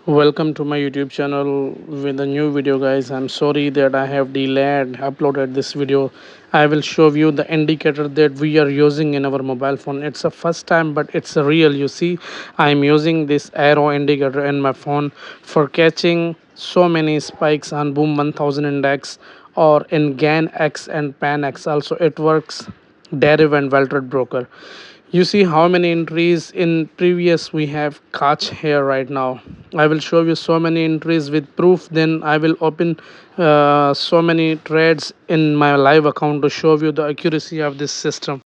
Welcome to my YouTube channel with a new video, guys. I'm sorry that I have delayed uploaded this video. I will show you the indicator that we are using in our mobile phone. It's a first time, but it's a real. You see, I'm using this arrow indicator in my phone for catching so many spikes on boom 1000 index or in GAN X and pan X. Also it works Deriv and Welted broker. You see how many entries in previous we have catch here right now. I will show you so many entries with proof. Then I will open so many trades in my live account to show you the accuracy of this system.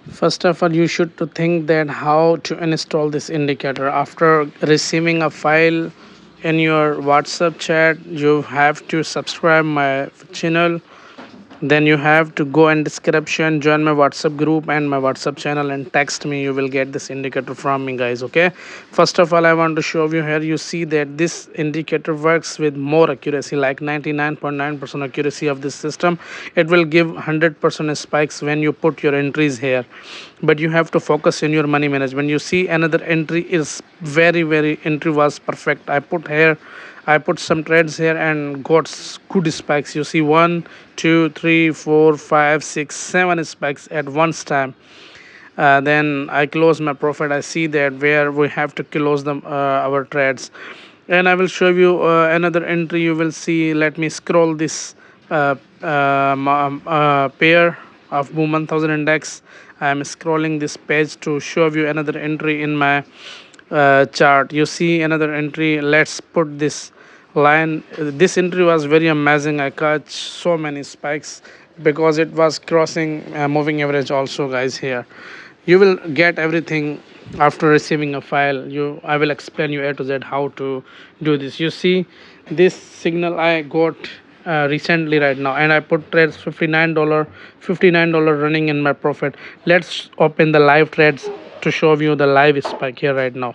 First of all, you should to think that how to install this indicator. After receiving a file in your WhatsApp chat, you have to subscribe my channel. Then you have to go in description, join my WhatsApp group and my WhatsApp channel and text me. You will get this indicator from me, guys. Okay, first of all, I want to show you here. You see that this indicator works with more accuracy, like 99.9% accuracy of this system. It will give 100% spikes when you put your entries here, but you have to focus in your money management. You see another entry is very entry was perfect. I put some trades here and got good spikes. You see 1 2 3 4 5 6 7 spikes at once time. Then I close my profit. I see that where we have to close them our trades, and I will show you another entry. You will see, let me scroll this pair of boom 1000 index. I am scrolling this page to show you another entry in my chart. You see another entry. Let's put this line. This entry was very amazing. I caught so many spikes because it was crossing moving average also, guys. Here you will get everything after receiving a file. I will explain you A to Z how to do this. You see this signal I got recently right now, and I put trades $59 running in my profit. Let's open the live trades to show you the live spike here right now.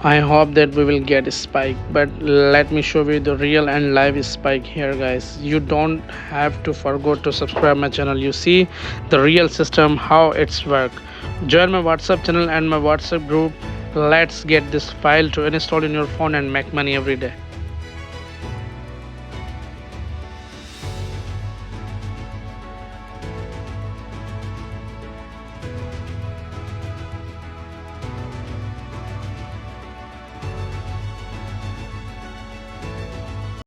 I hope that we will get a spike, but let me show you the real and live spike here, guys. You don't have to forget to subscribe my channel. You see the real system, how it's work. Join my WhatsApp channel and my WhatsApp group. Let's get this file to install in your phone and make money every day.